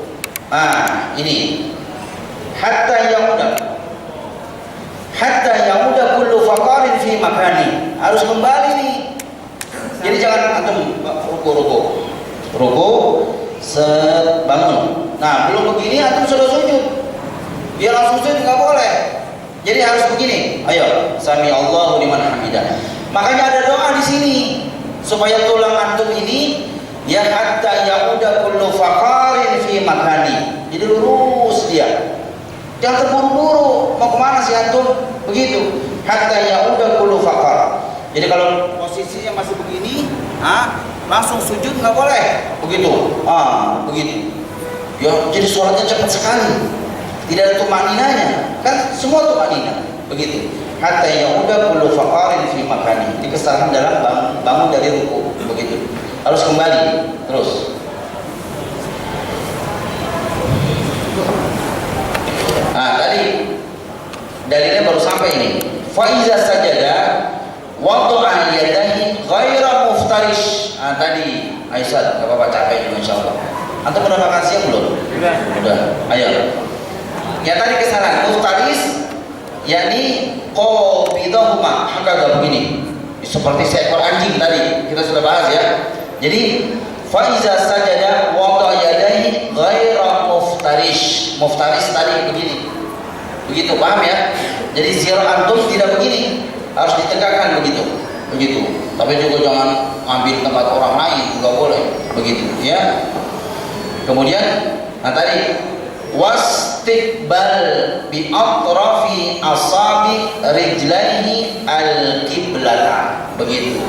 Nah ini. Hatta ya'uda kullu faqarin fi makani. Harus kembali nih. Jadi jangan antum ruku set bangun. Nah, belum begini antum sudah sujud. Dia langsung sujud enggak boleh. Jadi harus begini. Ayo, sami Allahu liman hamidah. Makanya ada doa di sini supaya tulang antum ini ya hatta ya'uda kullu faqarin fi makani. Jadi lurus dia. Jangan terburu-buru, mau kemana sih antum? Begitu. Hatta ya'uda kullu faqar. Jadi kalau posisinya masih begini, langsung sujud nggak boleh. Begitu. Begitu. Ya, jadi sholatnya cepat sekali. Tidak ada tumaninanya. Kan semua tumanina. Begitu. Hatta ya'uda kullu faqarin fi makani. Ini kesalahan dalam bangun dari ruku. Begitu. Harus kembali terus. Nah, tadi dalilnya baru sampai ini. Fa iza sajada wada'a yadahi ghaira muftarish. Tadi Aisyah, enggak apa-apa, capek juga insyaallah. Antum udah makan siang belum? Udah. Ayo. Ya tadi kesalahan muftarish yakni qabidahuma, hakaga begini. Seperti seekor anjing tadi kita sudah bahas ya. Jadi fa iza sajada wada'a yadahi ghaira muftarish. Muftarish tadi begini. Begitu, paham ya? Jadi zirah antum tidak begini, harus ditegakkan begitu. Tapi juga jangan ambil tempat orang lain, enggak boleh. Begitu, ya. Kemudian, tadi wastiqbal bi atrafi asabi rijlaihi al-qiblata. Begitu.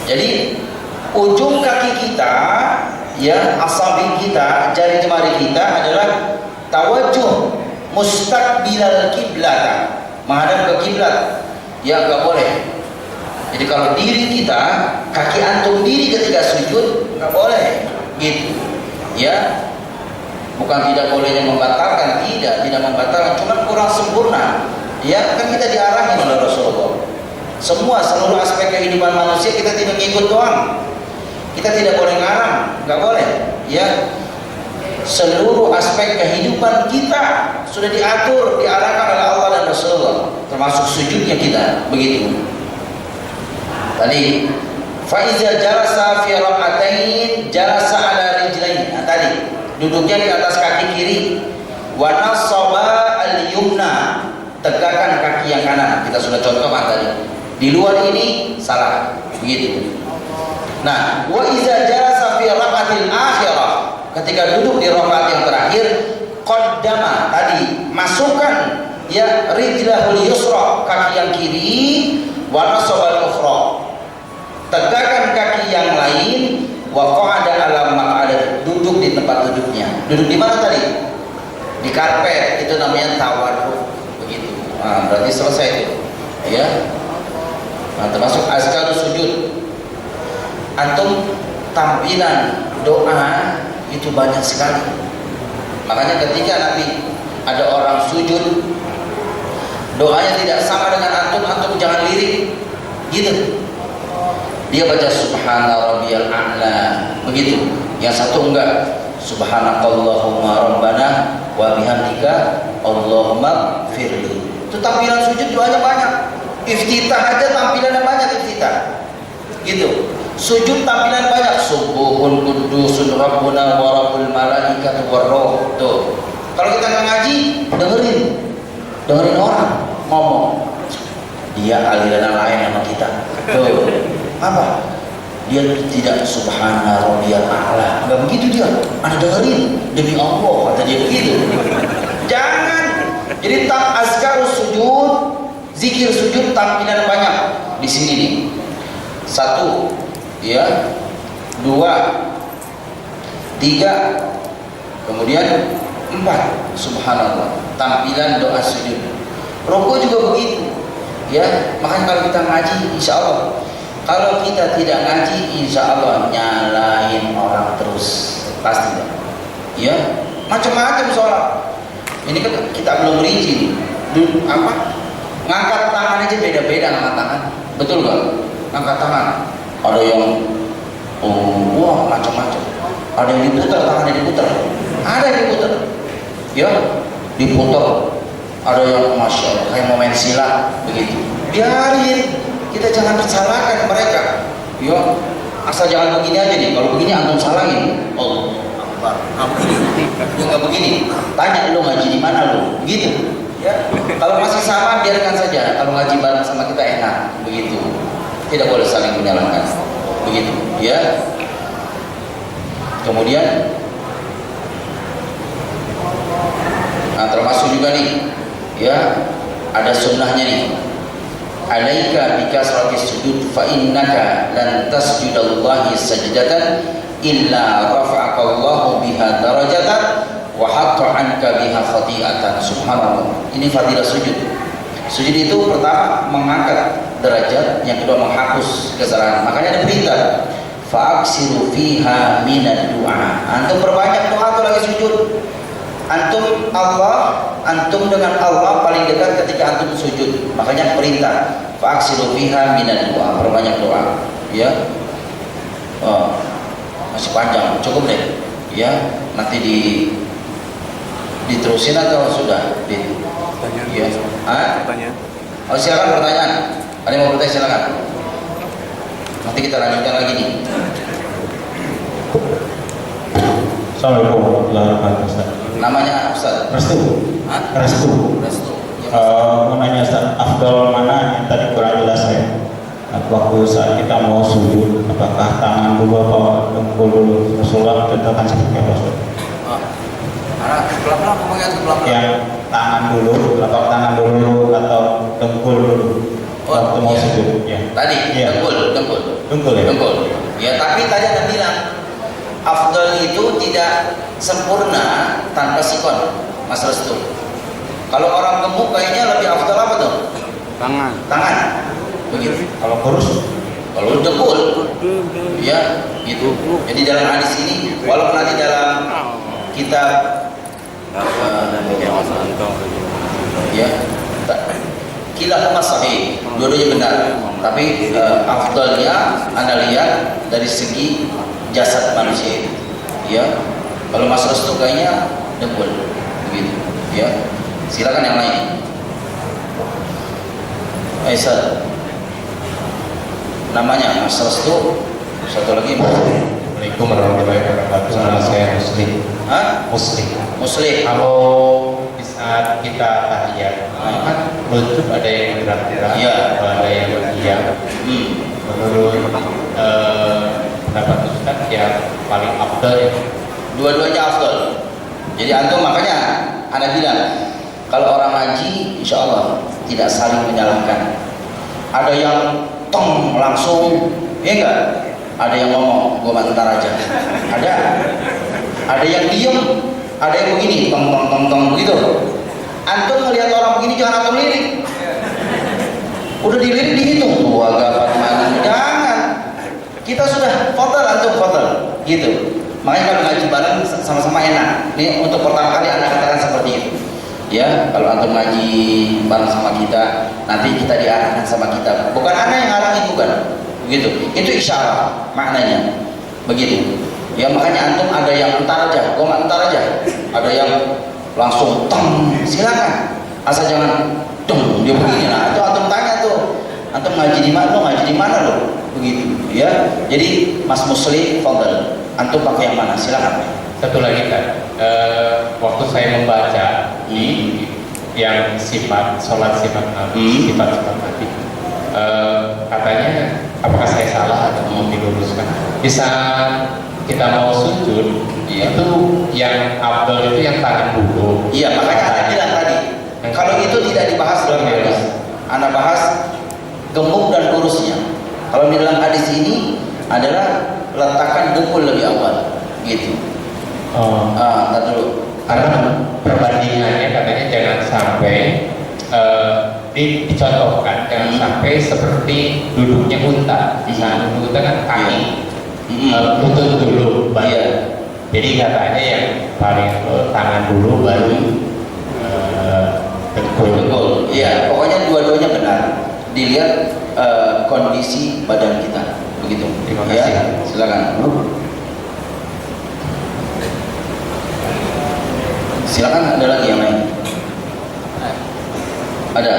Jadi ujung kaki kita, ya, asabi kita, jari jemari kita adalah tawajjuh mustaqbilal kiblat, menghadap ke kiblat. Ya, enggak boleh. Jadi kalau diri kita, kaki antum diri ketika sujud enggak boleh. Gitu. Ya. Bukan tidak bolehnya membatalkan, tidak membatalkan, cuma kurang sempurna. Ya, kan kita diarahin oleh Rasulullah. Seluruh aspek kehidupan manusia kita tidak ngikut doang. Kita tidak boleh ngarang, enggak boleh. Ya. Seluruh aspek kehidupan kita sudah diatur, diarahkan oleh Allah dan Rasulullah, termasuk sujudnya kita, begitu. Tadi faiza jalasa fi rak'atain jalasa ala rijlain. Tadi duduknya di atas kaki kiri. Wa nasaba al-yumna tegakkan kaki yang kanan. Kita sudah contohkan tadi. Di luar ini salah, begitu. Nah, wa iza jalasa fi raqatil akhirah, ketika duduk di rakaat yang terakhir, qaddama, tadi masukkan ya rijlahul yusra, kaki yang kiri, wa nasabal ukhra, tegakkan kaki yang lain, wa qa'ada ala maq'adati, duduk di tempat duduknya. Duduk di mana tadi? Di karpet, itu namanya tawadhu, begitu. Nah, berarti selesai itu. Ya. Nah, termasuk azkarus sujud. Antum tampilan doa itu banyak sekali. Makanya ketika nanti ada orang sujud, doanya tidak sama dengan antum jangan lirik, gitu. Dia baca subhana rabbiyal a'la, begitu. Yang satu enggak, subhanakallahumma rabbana wa bihamdika allahumma firli. Itu tampilan sujud doanya banyak. Iftitah aja tampilannya banyak, iftitah, gitu. Sujud tampilan banyak, subuhun kudusun rabbuna wa rabbul malaikatu warruh. Tuh. Kalau kita nggak ngaji, dengerin orang ngomong. Dia aliran lain sama kita. Tuh. Apa? Dia tidak subhana rabbiyal a'la. Enggak begitu dia. Anda dengerin, demi Allah kata dia begitu. Jangan. Jadi azkarus sujud, zikir sujud tampilan banyak di sini nih. 1, ya, 2, 3, kemudian 4, subhanallah, tampilan doa sujud. Rukuk juga begitu, ya. Makanya kalau kita ngaji, insya Allah. Kalau kita tidak ngaji, insya Allah nyalain orang terus, pasti, ya. Macam-macam sholat. Ini kan kita belum rinci, ngangkat tangan aja beda-beda ngangkat tangan, betul nggak? Ngangkat tangan. Ada yang wah macam-macam. Ada yang diputar, tangannya diputar. Ada yang diputar. Ya, diputar. Ada yang masya Allah kayak mau main silat begitu. Biarin. Kita jangan salahkan mereka. Ya, asal jangan begini aja nih. Kalau begini antum salahin. Allah Akbar. Begini. Dia nggak begini. Tanya lu ngaji di mana lu? Begitu. Ya. Kalau masih sama biarkan saja. Kalau ngaji bareng sama kita enak. Begitu. Tidak boleh saling menyalahkan, begitu, ya. Kemudian, nah termasuk juga nih, ya, ada sunnahnya nih. Alaika bikasratis sujud fa innaka lan tasjudallahi sajdatan illa rafa'akallahu biha darajatan wa hatta anka biha khati'atan. Subhanallah. Ini fadilah sujud. Sujud itu pertama mengangkat derajat, yang kedua menghapus kesalahan. Makanya ada perintah, fa'aksiru fiha minad du'a. Antum perbanyak doa kalau lagi sujud. Antum dengan Allah paling dekat ketika antum sujud. Makanya perintah, fa'aksiru fiha minad du'a, perbanyak doa. Ya. Oh, masih panjang, cukup deh. Ya, nanti diterusin atau sudah? Ya. Pertanyaan. Oh, silakan pertanyaan. Ada yang mau bertanya silakan. Nanti kita lanjutkan lagi nih. Assalamualaikum warahmatullahi wabarakatuh. Namanya Ustaz? Restu. Restu. Mau nanya Ustaz, afdal mana yang tadi kurang jelas saya? Waktu saat kita mau sujud, apakah tangan dulu atau dengkul dulu? Rasulullah contohkan seperti apa Ustaz? Pelan-pelan ngomongnya pelan-pelan. Yang tangan dulu, telapak tangan dulu atau dengkul dulu? Waktu mau sujud. Ya. Tadi ya. Dengkul ya. Dengkul. Ya, tapi tadi Anda bilang afdal itu tidak sempurna tanpa sikon, Mas Restu. Kalau orang gemuk kayaknya lebih afdal apa tuh? Tangan. Begitu. Kalau kurus? Kalau dengkul. Ya, gitu. Jadi dalam hadis ini, walaupun nanti dalam kitab ya, kilahuma sahih, dua-duanya benar. Tapi afdalnya Anda lihat dari segi jasad manusia. Ya, kalau Mas Restu kayaknya dengkul, begitu. Ya, silakan yang lain. Aisyah, namanya Mas Restu, satu lagi Mas. Assalamualaikum warahmatullahi wabarakatuh. Nama saya Muslim. Hah? Muslim. Muslim. Kalau saat kita tahiyat kan lutut ada yang gerak-gerak, Iya. ada yang diam. Menurut pendapat Ustaz yang paling afdal ya. Dua-duanya afdal. Jadi antum makanya anak bilang kalau orang ngaji insya Allah tidak saling menyalahkan. Ada yang tong langsung, ya enggak? Ada yang ngomong, gua bentar aja. Ada yang diem, ada yang begini, tong tong tong tong begitu. Antum ngelihat orang begini jangan antum lirik. Udah dilirik dihitung, tuh agak mana? Jangan. Kita sudah fadal antum fadal, gitu. Makanya kalau ngaji bareng sama-sama enak. Ini untuk pertama kali anak katakan seperti itu. Ya, kalau antum ngaji bareng sama kita, nanti kita diarahkan sama kita. Bukan anak yang ngarangin, bukan. Begitu. Itu isyarat maknanya. Begitu. Ya makanya antum ada yang entar aja, gua nggak entar aja. Ada yang langsung tong, silakan. Asal jangan dong dia begini. Nah, itu antum tanya tuh. Antum ngaji di mana? Lo ngaji di mana lo? Begitu. Ya. Jadi Mas Muslim, fadal. Antum pakai yang mana? Silakan. Satu lagi kan, waktu saya membaca yang sifat sholat sifat Nabi, sifat Nabi, katanya apakah saya salah atau mau diluruskan? Di saat kita mau sujud, itu yang afdal itu yang tangan dulu. Iya, makanya Anda bilang tadi, kalau itu tidak dibahas dalam hadis, Anda bahas gemuk dan lurusnya. Kalau di dalam hadis ini adalah letakkan dengkul lebih awal, gitu. Ntar dulu. Karena perbandingannya katanya jangan sampai dicontohkan, jangan sampai seperti duduknya unta. Di sana duduk unta kan kaki, lutut dulu, baru. Iya. Jadi katanya yang paling tangan dulu baru dengkul. Iya, pokoknya dua-duanya benar. Dilihat kondisi badan kita, begitu. Terima kasih. Ya, silakan. Silakan, ada lagi yang lain? Ada.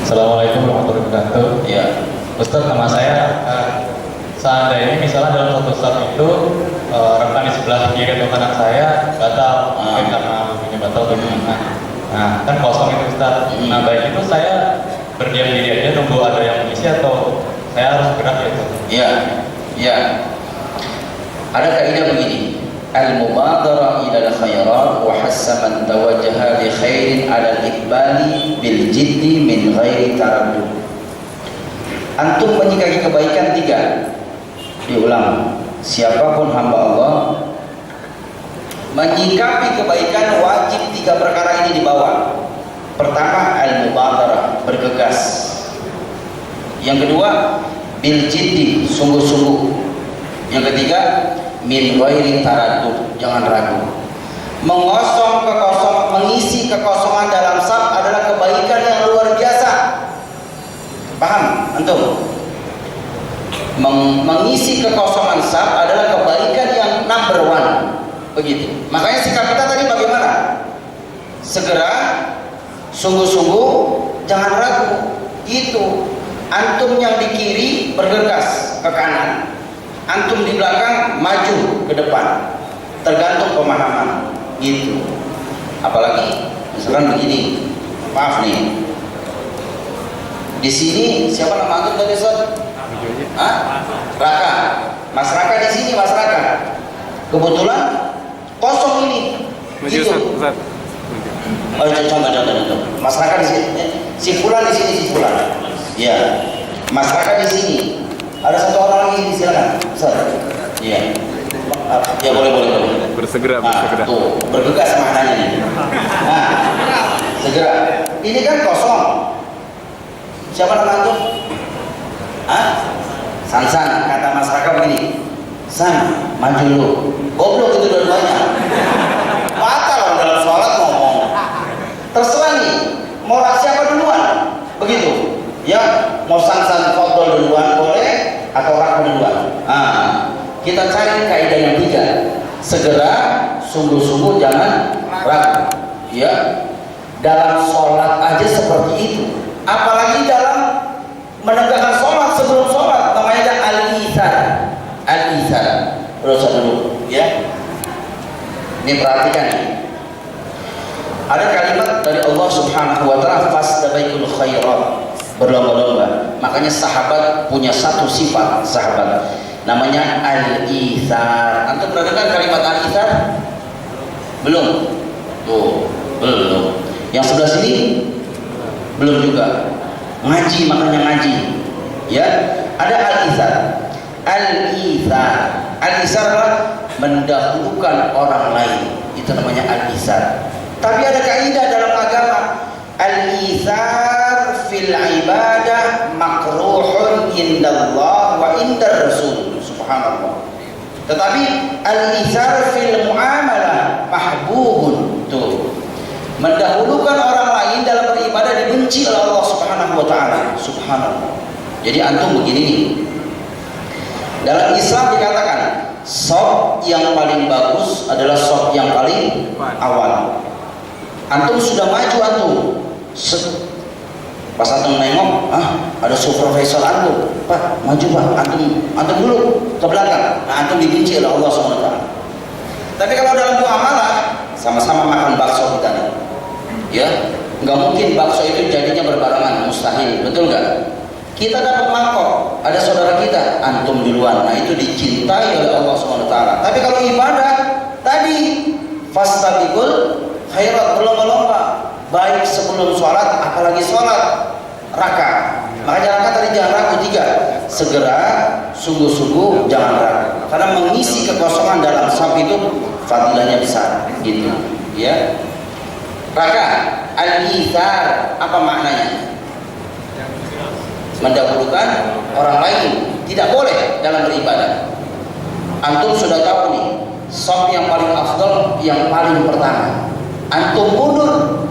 Assalamualaikum warahmatullahi wabarakatuh. Ya. Ustaz, nama saya seandainya misalnya dalam satu saat itu rekan di sebelah kiri atau kanan saya batal, mungkin karena ini batal atau gimana. Nah, kan kosong itu Ustaz. Nah, baik itu saya berdiam diri aja nunggu ada yang mengisi atau saya harus gerak gitu? Ya, ya. Ada kaidah begini, al-mubadara ila al-khairat wa hassa man tawajjaha li khairin ala al-iqbali bil jiddi min ghairi taraddud. Antum menyikapi kebaikan tiga. Diulang, siapapun hamba Allah menyikapi kebaikan wajib tiga perkara ini dibawa. Pertama, al-mubadara, bergegas. Yang kedua, bil jiddi, sungguh-sungguh. Yang ketiga, min ghairi taraddud, jangan ragu. Mengisi kekosongan dalam saf adalah kebaikan yang luar biasa. Paham antum? Mengisi kekosongan saf adalah kebaikan yang number one. Begitu. Makanya sikap kita tadi bagaimana? Segera, sungguh-sungguh, jangan ragu. Gitu. Antum yang di kiri bergegas ke kanan, antum di belakang maju ke depan, tergantung pemahaman, gitu. Apalagi misalkan begini, maaf nih, di sini siapa nama antum tadi Ustaz? Raka, Mas Raka di sini, Mas Raka. Kebetulan kosong ini, gitu. Oh, contoh. Mas Raka di sini, si Fulan di sini, si Fulan. Ya, Mas Raka di sini. Ada satu orang lagi, silakan. Ustaz. Iya. Ya boleh. Bersegera. Tuh, bergegas maknanya nih. Nah, segera. Ini kan kosong. Siapa nama antum? San, kata Mas Raka begini. San, maju lu. Goblok itu dua-duanya. Batal dalam sholat ngomong. Terserah nih, mau siapa duluan? Begitu. Ya, mau San fadol duluan boleh atau Raka duluan. Kita cari kaidah yang tiga. Segera, sungguh-sungguh, jangan ragu. Ya, dalam sholat aja seperti itu. Apalagi dalam menegakkan sholat sebelum sholat, namanya al-ithar. Al-ithar. Terus dulu, ya. Ini perhatikan nih. Ada kalimat dari Allah Subhanahu wa taala, fastabiqul khairat, berlomba-lomba. Makanya sahabat punya satu sifat, sahabat namanya al-ithar. Antum pernah dengar kalimat al-ithar? Belum? Tuh, belum. Yang sebelah sini belum juga. Ngaji, makanya ngaji. Ya, ada al-ithar. Al-ithar. Al-ithar adalah mendahulukan orang lain. Itu namanya al-ithar. Tapi ada kaidah dalam agama, al-ithar fil ibadah makruhun indallah wa indar rasul, subhanallah. Tetapi al-ithar fil muamalah mahbubun. Tuh, mendahulukan orang lain dalam beribadah dibenci oleh Allah Subhanahu wa taala, subhanallah. Jadi antum begini nih, dalam Islam dikatakan shaf yang paling bagus adalah shaf yang paling awal. Antum sudah maju, antum pas antum nengok, ada supervisor antum, Pak maju Pak, antum dulu ke belakang. Nah, antum dibenci oleh Allah SWT. Tapi kalau dalam muamalah, sama-sama makan bakso kita nih, ya nggak mungkin bakso itu jadinya berbarengan, mustahil, betul nggak? Kita dapat mangkok, ada saudara kita, antum duluan, nah itu dicintai oleh Allah SWT. Tapi kalau ibadah tadi, fastabiqul khairat, berlomba-lomba, baik sebelum sholat, apalagi sholat raka. Makanya raka tadi jangan ragu 3, segera, sungguh-sungguh, jangan ragu, karena mengisi kekosongan dalam saf itu fadilahnya besar, gitu ya. Raka, al-ithar, apa maknanya? Mendahulukan orang lain, tidak boleh dalam beribadah. Antum sudah tahu nih, saf yang paling afdal yang paling pertama. Antum mundur,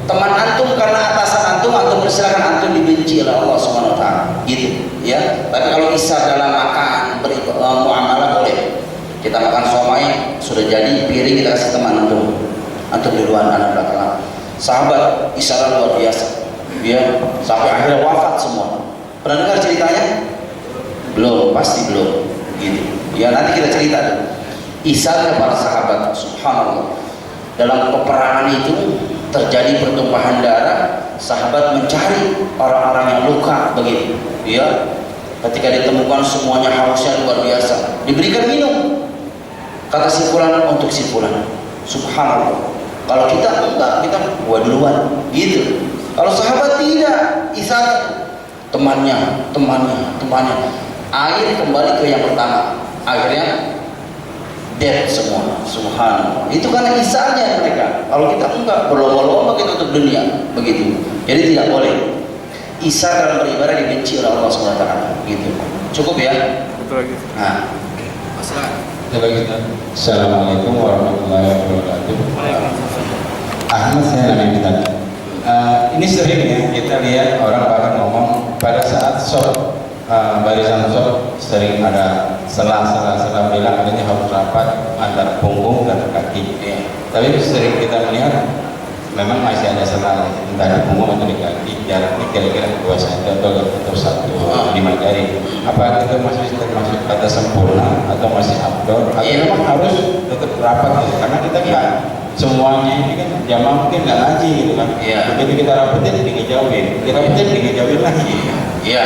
teman antum karena atasan antum persilakan, antum dibenci oleh Allah SWT, gitu ya. Tapi kalau isar dalam makan muamalah boleh. Kita makan somai sudah jadi, piring kita kasih teman antum duluan, anak belakang. Sahabat isyarat luar biasa, ya sampai akhirnya wafat semua. Pernah dengar ceritanya? Belum, pasti belum, gitu ya. Nanti kita cerita tuh isarnya para sahabat, subhanallah. Dalam peperangan itu terjadi pertumpahan darah, sahabat mencari orang-orang yang luka begitu, ya. Ketika ditemukan semuanya hausnya luar biasa, diberikan minum. Kata si fulan untuk si fulan, subhanallah. Kalau kita enggak, kita gua duluan, gitu. Kalau sahabat tidak, isar temannya. Air kembali ke yang pertama, akhirnya dead semua, subhanallah. Itu karena isarnya mereka. Kalau kita enggak, berlomba-lomba kita untuk dunia, begitu. Jadi tidak boleh. Isar dalam beribadah dibenci oleh Allah SWT, gitu. Cukup ya? Betul lagi. Nah, masalah. Assalamualaikum warahmatullahi wabarakatuh. Ahmad, saya namanya tadi. Ini sering ya kita lihat orang ngomong pada saat sholat, barisan sholat sering ada sela-sela bilang adanya harus rapat antara punggung dan kaki. Tapi sering kita melihat memang masih ada sela entah di punggung atau di kaki, jaraknya kira-kira 2 cm atau 1,5 jari. Apa itu masih termasuk kata sempurna atau masih abdol? Atau memang harus tetap rapat gitu? Karena kita nggak semuanya ini kan jamaah mungkin nggak ngaji gitu kan. Begitu kita rapetin digejauhin, kita rapetin digejauhin lagi. Iya.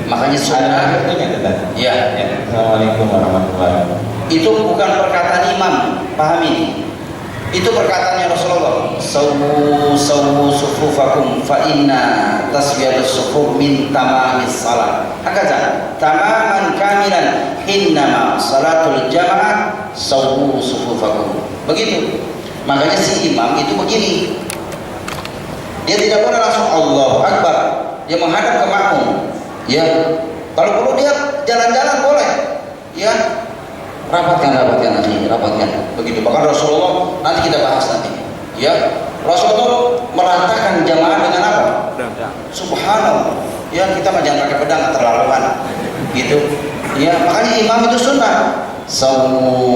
Makanya sunnah. Iya. Assalamualaikum warahmatullahi wabarakatuh. Itu bukan perkataan imam, paham ini? Itu perkataannya Rasulullah. Sawu sufufakum fa inna tasbiyatus sufuf min tamamis salat. Hakata tamaman kamilan hinnama salatul jamaah sawu sufufakum. Begitu. Makanya si imam itu begini. Dia tidak boleh langsung Allahu Akbar. Dia menghadap ke makmum. Ya. Kalau perlu dia jalan-jalan boleh. Ya. Rapatkan begitu. Bahkan Rasulullah, nanti kita bahas nanti, ya, Rasulullah meratakan jamaah dengan apa? Subhanallah. Ya, kita jangan pakai pedang terlaluan, gitu. Ya, makanya imam itu sunnah.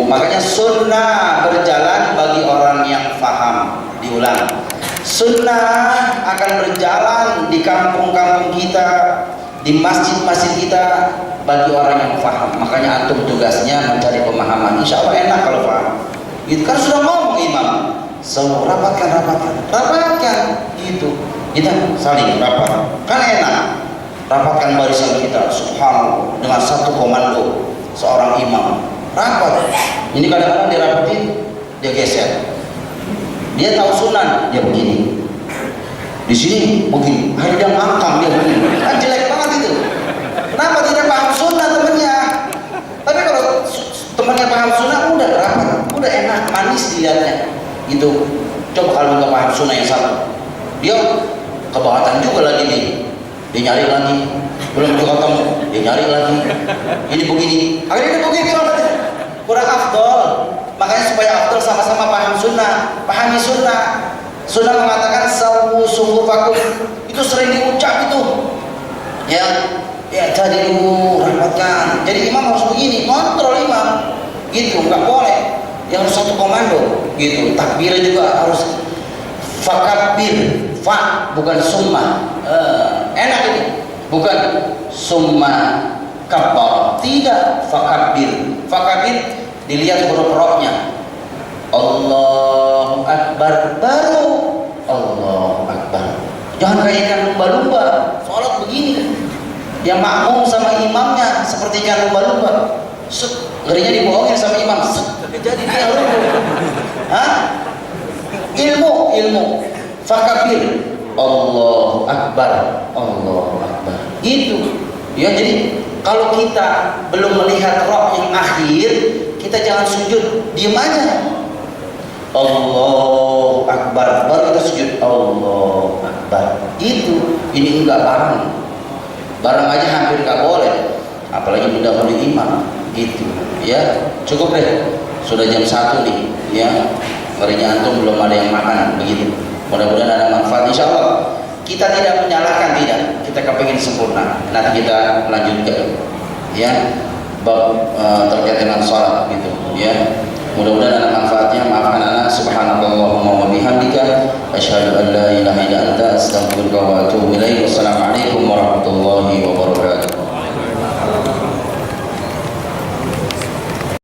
Makanya sunnah berjalan bagi orang yang faham. Diulang, sunnah akan berjalan di kampung-kampung kita, di masjid-masjid kita, bagi orang yang paham. Makanya antum tugasnya mencari pemahaman. Insya Allah enak kalau paham. Itu kan sudah ngomong imam, so rapatkan, gitu. Kita saling rapat, kan enak. Rapatkan barisan kita, subhanallah, dengan satu komando seorang imam. Rapat. Ini kadang-kadang dia rapatin, dia geser. Dia tahu sunan, dia begini. Di sini begini. Hari dia mangkam, dia begini. Kan jelek banget itu. Kenapa tidak paham sunnah temennya? Tapi kalau temannya paham sunnah, udah rapat, udah enak, manis dilihatnya. Gitu. Coba kalau nggak paham sunnah yang satu, dia kebangatan juga lagi nih. Dia nyari lagi, belum juga ketemu, dia nyari lagi. Ini begini, akhirnya dia begini kurang afdol. Makanya supaya afdol sama-sama paham sunnah, pahami sunnah. Sunnah mengatakan sawu suhufakum, itu sering diucap itu. Ya jadi dulu rapatkan. Jadi imam harus begini, kontrol imam. Gitu, nggak boleh. Dia harus satu komando. Gitu. Takbir juga harus fakabir, fa bukan summa. Enak ini, bukan summa kabar. Tidak, fakabir. Fakabir dilihat huruf roknya. Allahu Akbar, baru Allahu Akbar. Jangan kaitkan lumba-lumba. Sholat begini. Yang makmum sama imamnya seperti ikan lumba-lumba. Ngerinya dibohongin sama imam. Jadi dia lumba. Hah? Ilmu. Fakabir. Allahu Akbar. Allahu Akbar. Itu. Ya, jadi kalau kita belum melihat roh yang akhir, kita jangan sujud, diam aja. Allahu Akbar, baru kita sujud. Allahu Akbar. Itu. Ini enggak barang aja hampir nggak boleh, apalagi mendahului imam. Gitu ya, cukup deh, sudah jam 1 nih ya, ngerinya antum belum ada yang makan. Begitu, mudah-mudahan ada manfaat. Insya Allah kita tidak menyalahkan, tidak, kita kepingin sempurna. Nanti kita lanjutkan ya bab terkait dengan sholat gitu ya. Mudah-mudahan ada manfaatnya. Maafkan anak. Subhanallahumma wa bihamdika asyhadu an la ilaha illa anta astaghfiruka wa atubu ilaik. Wassalamualaikum warahmatullahi wabarakatuh.